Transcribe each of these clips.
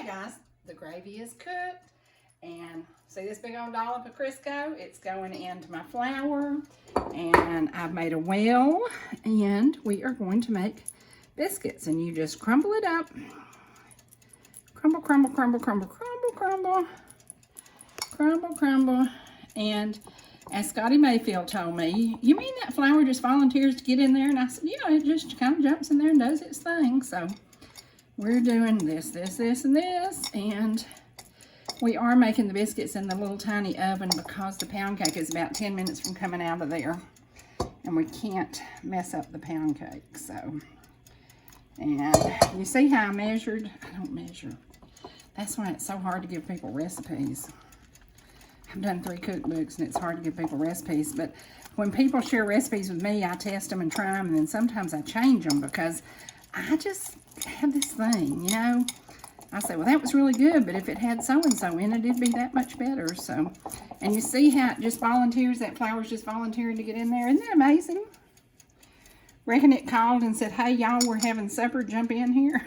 Okay guys, the gravy is cooked, and see this big old dollop of Crisco? It's going into my flour, and I've made a well, and we are going to make biscuits, and you just crumble it up. Crumble, crumble, crumble, crumble, crumble, crumble, crumble, crumble, and as Scotty Mayfield told me, you mean that flour just volunteers to get in there? And I said, yeah, it just kind of jumps in there and does its thing. So we're doing this, this, this, and this, and we are making the biscuits in the little tiny oven because the pound cake is about 10 minutes from coming out of there, and we can't mess up the pound cake. So, and you see how I measured? I don't measure. That's why it's so hard to give people recipes. I've done 3 cookbooks, and it's hard to give people recipes, but when people share recipes with me, I test them and try them, and then sometimes I change them because I just have this thing, you know. I say, well, that was really good, but if it had so-and-so in it, it'd be that much better. So, and you see how it just volunteers, that flour's just volunteering to get in there. Isn't that amazing? Reckon it called and said, hey, y'all, we're having supper, jump in here.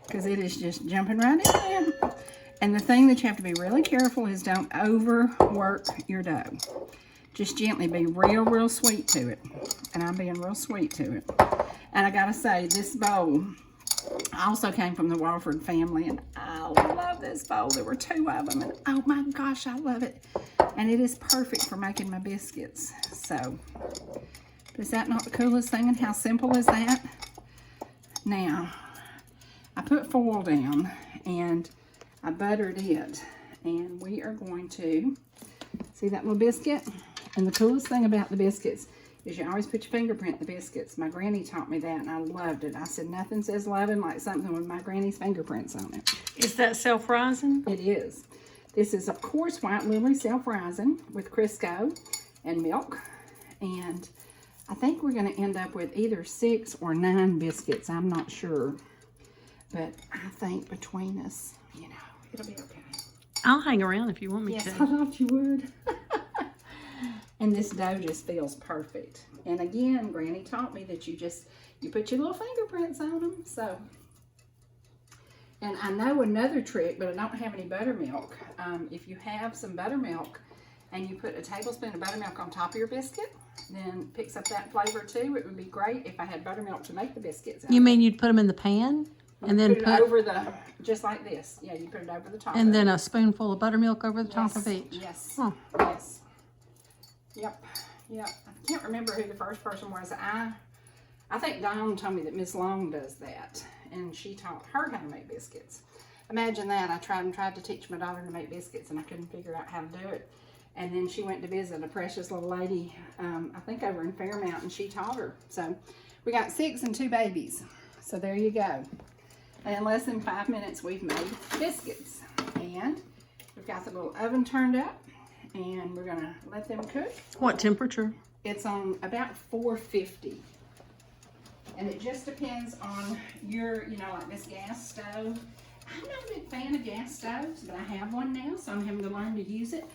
Because it is just jumping right in there. And the thing that you have to be really careful is don't overwork your dough. Just gently be real, real sweet to it. And I'm being real sweet to it. And I gotta say, this bowl also came from the Walford family, and I love this bowl. There were 2 of them, and oh my gosh, I love it. And it is perfect for making my biscuits. So, is that not the coolest thing, and how simple is that? Now, I put foil down, and I buttered it, and we are going to, see that little biscuit? And the coolest thing about the biscuits is you always put your fingerprint in the biscuits. My granny taught me that, and I loved it. I said, nothing says loving like something with my granny's fingerprints on it. Is that self-rising? It is. This is, of course, White Lily self-rising with Crisco and milk. And I think we're going to end up with either 6 or 9 biscuits. I'm not sure. But I think between us, you know, it'll be okay. I'll hang around if you want me to. Yes, I thought you would. And this dough just feels perfect. And again, Granny taught me that you put your little fingerprints on them. So, and I know another trick, but I don't have any buttermilk. If you have some buttermilk and you put a tablespoon of buttermilk on top of your biscuit, then it picks up that flavor too. It would be great if I had buttermilk to make the biscuits. You mean you'd put them in the pan? And then put it over the, just like this. Yeah, you put it over the top. And then a spoonful of buttermilk over the top of each. Yes. Huh. Yes. Yep. Yep. I can't remember who the first person was. I think Dawn told me that Miss Long does that, and she taught her how to make biscuits. Imagine that. I tried to teach my daughter to make biscuits, and I couldn't figure out how to do it. And then she went to visit a precious little lady, I think over in Fairmount, and she taught her. So we got 6 and 2 babies. So there you go. And in less than 5 minutes, we've made biscuits. And we've got the little oven turned up, and we're gonna let them cook. What temperature? It's on about 450. And it just depends on your, you know, like this gas stove. I'm not a big fan of gas stoves, but I have one now, so I'm having to learn to use it.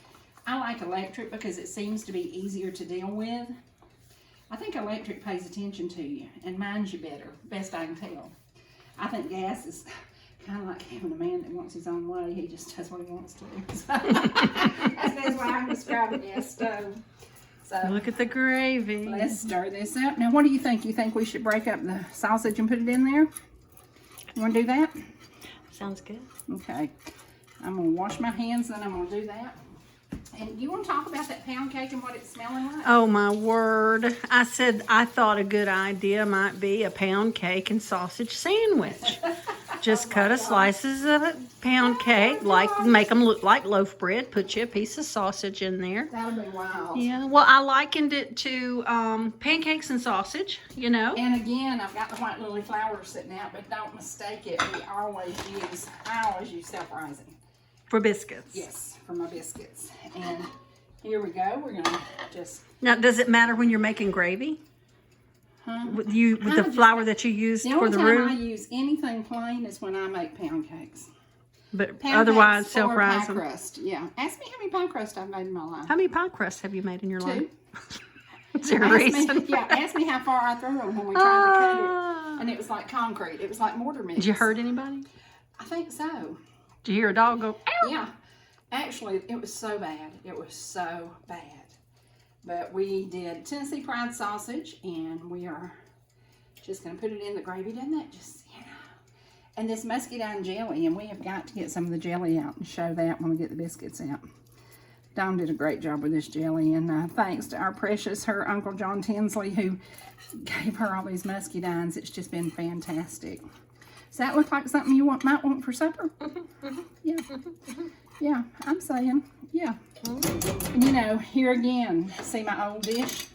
I like electric because it seems to be easier to deal with. I think electric pays attention to you and minds you better, best I can tell. I think gas is kind of like having a man that wants his own way. He just does what he wants to do. So, that's why I describe a gas stove. So look at the gravy. Let's stir this up. Now, what do you think? You think we should break up the sausage and put it in there? You want to do that? Sounds good. Okay. I'm going to wash my hands, then I'm going to do that. And you want to talk about that pound cake and what it's smelling like? Oh, my word. I said I thought a good idea might be a pound cake and sausage sandwich. Just cut a slices of a pound cake, make them look like loaf bread. Put you a piece of sausage in there. That'll be wild. Yeah, well, I likened it to pancakes and sausage, you know. And again, I've got the White Lily flour sitting out, but don't mistake it. I always use self-rising. For biscuits. Yes, for my biscuits. And here we go. We're going to just... Now, does it matter when you're making gravy? Huh? With the flour that you use for the roux? The only time I use anything plain is when I make pound cakes. But Pound otherwise, cakes or self-rising. pie crust. Yeah. Ask me how many pie crusts I've made in my life. How many pie crusts have you made in your 2. life? Is there a reason? Ask me how far I threw them when we tried to cut it. And it was like concrete. It was like mortar mix. Did you hurt anybody? I think so. Did you hear a dog go, ow? Yeah. Actually, it was so bad. It was so bad. But we did Tennessee fried sausage, and we are just going to put it in the gravy. Doesn't that just, you know. And this muscadine jelly, and we have got to get some of the jelly out and show that when we get the biscuits out. Dawn did a great job with this jelly, and thanks to our precious, her Uncle John Tinsley, who gave her all these muscadines. It's just been fantastic. Does that look like something you might want for supper? Yeah. Yeah, I'm saying, yeah. And you know, here again, see my old dish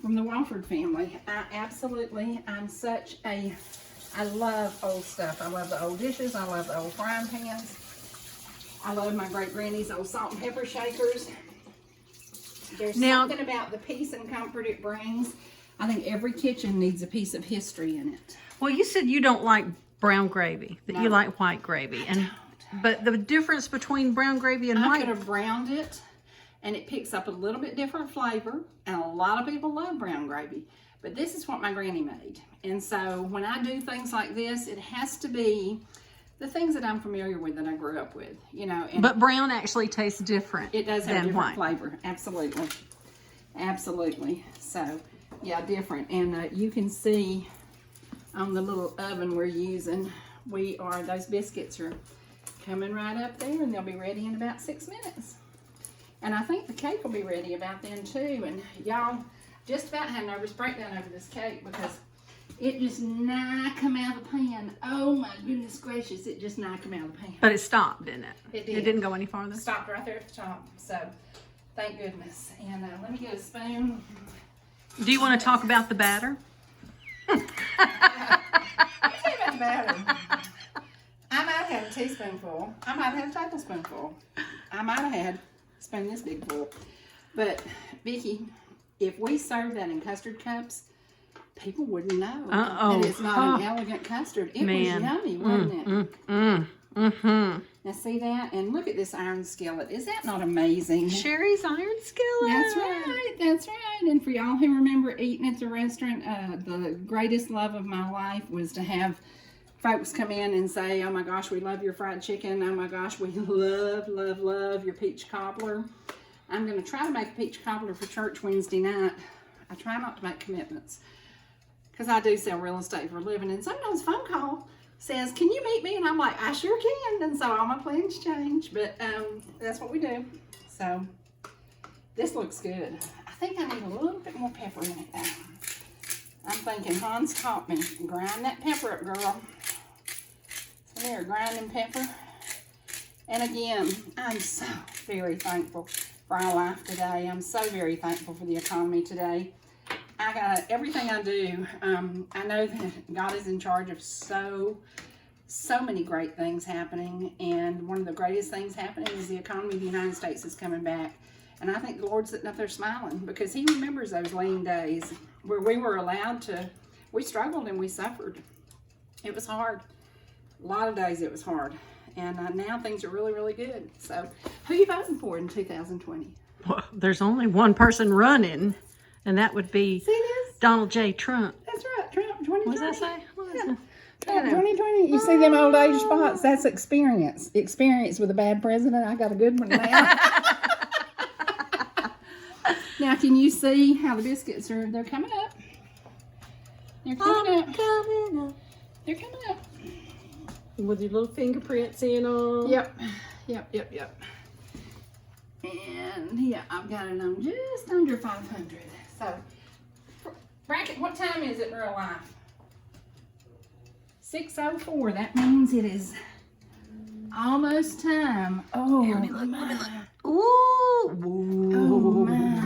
from the Wofford family. I love old stuff. I love the old dishes. I love the old frying pans. I love my great granny's old salt and pepper shakers. There's something about the peace and comfort it brings. I think every kitchen needs a piece of history in it. Well, you said you don't like brown gravy, that you like white gravy. But the difference between brown gravy and white... I could have browned it, and it picks up a little bit different flavor, and a lot of people love brown gravy. But this is what my granny made. And so when I do things like this, it has to be the things that I'm familiar with, that I grew up with, you know. And but brown actually tastes different. It does have different white flavor. Absolutely. Absolutely. So, yeah, different. And you can see on the little oven we're using, those biscuits are coming right up there, and they'll be ready in about 6 minutes. And I think the cake will be ready about then too. And y'all just about had a nervous breakdown over this cake because it just nigh come out of the pan. Oh my goodness gracious, it just nigh come out of the pan. But it stopped, didn't it? It did. It didn't go any farther? Stopped right there at the top. So thank goodness. And let me get a spoon. Do you want to talk about the batter? Let me tell you about the batter. I might have had a teaspoonful. I might have had a tablespoonful. I might have had a spoon this big full. But Vicki, if we served that in custard cups, people wouldn't know that it's not an elegant custard. It was yummy, wasn't it? Now see that? And look at this iron skillet. Is that not amazing? Sherry's iron skillet. That's right. That's right. And for y'all who remember eating at the restaurant, the greatest love of my life was to have folks come in and say, oh my gosh, we love your fried chicken. Oh my gosh, we love, love, love your peach cobbler. I'm going to try to make a peach cobbler for church Wednesday night. I try not to make commitments because I do sell real estate for a living. And sometimes a phone call says, can you meet me? And I'm like, I sure can. And so all my plans change. But that's what we do. So this looks good. I think I need a little bit more pepper in it now. I'm thinking Hans taught me, grind that pepper up, girl. So there, grinding pepper. And again, I'm so very thankful for our life today. I'm so very thankful for the economy today. I got everything I do. I know that God is in charge of so many great things happening. And one of the greatest things happening is the economy of the United States is coming back. And I think the Lord's sitting up there smiling because he remembers those lean days where we were allowed to, we struggled and we suffered. It was hard. A lot of days it was hard. And now things are really, really good. So who are you voting for in 2020? Well, there's only one person running, and that would be Donald J. Trump. That's right, Trump 2020. What does that say? What is it? Trump 2020. You see them old age spots? That's experience. Experience with a bad president. I got a good one now. Now, can you see how the biscuits are? They're coming up. They're coming up. They're coming up. With your little fingerprints in them. Yep. And yeah, I've got it on just under 500. So, bracket, what time is it in real life? 6:04. That means it is almost time. Oh, my. Ooh. Oh, my.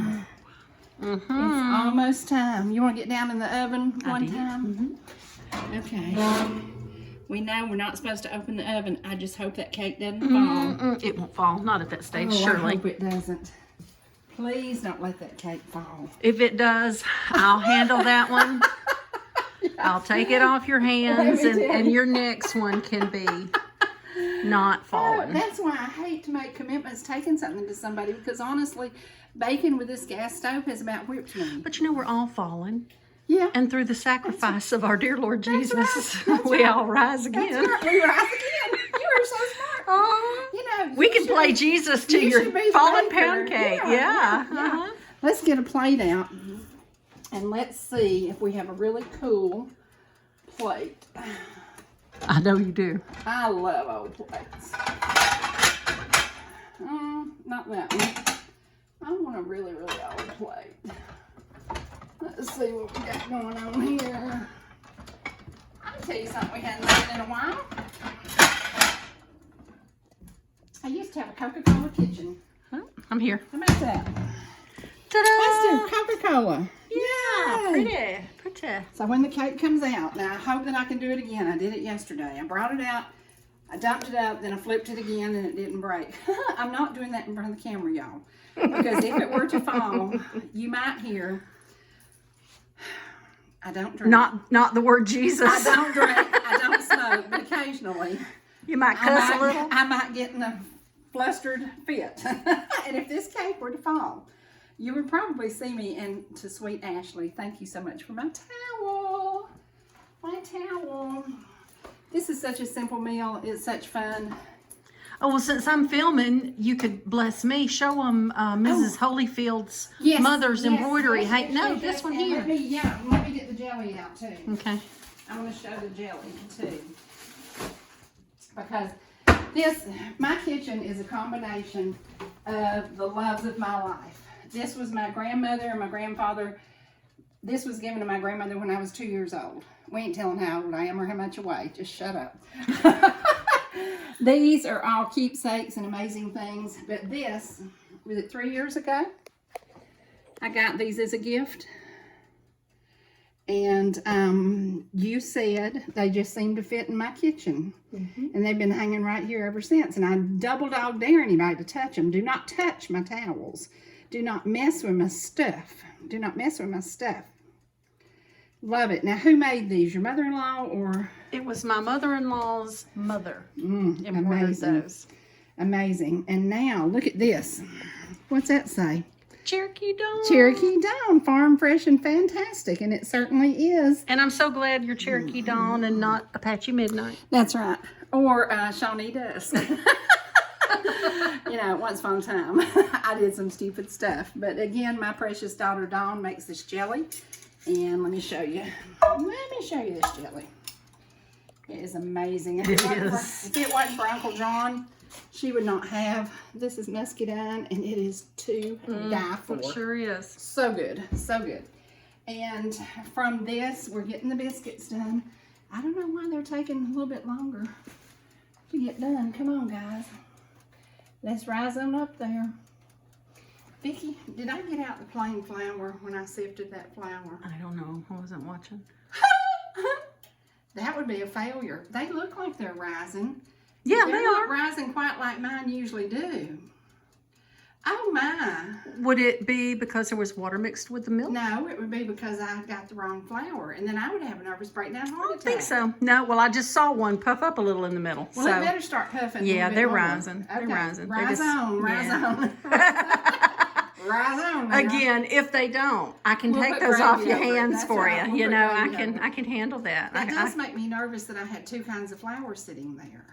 It's almost time. You want to get down in the oven one time? Okay. We know we're not supposed to open the oven. I just hope that cake doesn't fall. It won't fall. Not at that stage, Oh, surely. I hope it doesn't. Please don't let that cake fall. If it does, I'll handle that one. I'll take it off your hands, and your next one can be not falling. That's why I hate to make commitments taking something to somebody, because honestly, baking with this gas stove has about whipped me. But you know, we're all falling. Yeah. And through the sacrifice of our dear Lord Jesus, That's we right. all rise That's again. right. We rise again. You are so smart. You know, We you can play should- Jesus to you your should be the fallen baker. pound cake. Yeah. Uh-huh. Let's get a plate out and let's see if we have a really cool plate. I know you do. I love old plates. Not that one. I want a really, really old plate. Let's see what we got going on here. I'll tell you something we hadn't made in a while. I used to have a Coca-Cola kitchen. Well, I'm here. How about that? Ta-da! Let's do Coca-Cola. Yeah, Yay. pretty. So when the cake comes out, now I hope that I can do it again. I did it yesterday. I brought it out, I dumped it up, then I flipped it again and it didn't break. I'm not doing that in front of the camera, y'all. Because if it were to fall, you might hear, I don't drink. Not the word Jesus. I don't drink. I don't smoke, but occasionally You might cuss a little. I might get in a flustered fit. And if this cake were to fall, you would probably see me. And to sweet Ashley, thank you so much for my towel. My towel. This is such a simple meal. It's such fun. Oh, well, since I'm filming, you could bless me. Show them Mrs. Holyfield's mother's embroidery. Hey, this one And here. let me get the jelly out too. Okay. I want to show the jelly too. Because my kitchen is a combination of the loves of my life. This was my grandmother and my grandfather. This was given to my grandmother when I was 2 years old. We ain't telling how old I am or how much I weigh. Just shut up. These are all keepsakes and amazing things. But this, was it 3 years ago? I got these as a gift. And you said they just seemed to fit in my kitchen. And they've been hanging right here ever since. And I double dog dare anybody to touch them. Do not touch my towels. Do not mess with my stuff. Do not mess with my stuff. Love it. Now, who made these? Your mother-in-law or? It was my mother-in-law's mother. Embroidered Amazing. those. Amazing. And now, look at this. What's that say? Cherokee Dawn. Cherokee Dawn, farm fresh and fantastic. And it certainly is. And I'm so glad you're Cherokee Dawn and not Apache Midnight. That's right. Or Shawnee Dusk. You know, once upon a time, I did some stupid stuff. But again, my precious daughter Dawn makes this jelly. And let me show you. Let me show you this jelly. It is amazing. If it wasn't for Uncle John, she would not have. This is muscadine, and it is to die for. It sure is. So good. So good. And from this, we're getting the biscuits done. I don't know why they're taking a little bit longer to get done. Come on, guys. Let's rise on up there. Vicki, did I get out the plain flour when I sifted that flour? I don't know. I wasn't watching. That would be a failure. They look like they're rising. Yeah, They're they not are. rising quite like mine usually do. Oh my. Would it be because there was water mixed with the milk? No, it would be because I got the wrong flour, and then I would have a nervous breakdown heart I don't attack. think so. No, well, I just saw one puff up a little in the middle. Well, so it better start puffing. yeah, a little bit they're more. rising. Okay. They're rising. They Rise just- on, rise yeah. on. Rise on. now. Again, if they don't, I can We'll take put those off gravy your over it. hands That's for right. you. We'll You put know, I gravy over it. can handle that. That does make me nervous that I had two kinds of flour sitting there.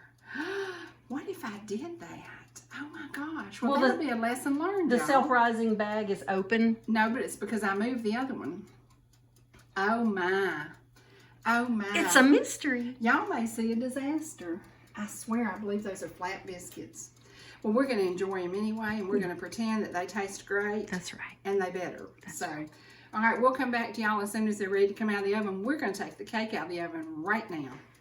What if I did that? Oh my gosh. Well, Well, that'll be a lesson learned. The y'all. self-rising bag is open. No, but it's because I moved the other one. Oh my. Oh my. It's a mystery. Y'all may see a disaster. I swear, I believe those are flat biscuits. Well, we're going to enjoy them anyway, and we're going to pretend that they taste great. That's right. And they better. All right, we'll come back to y'all as soon as they're ready to come out of the oven. We're going to take the cake out of the oven right now.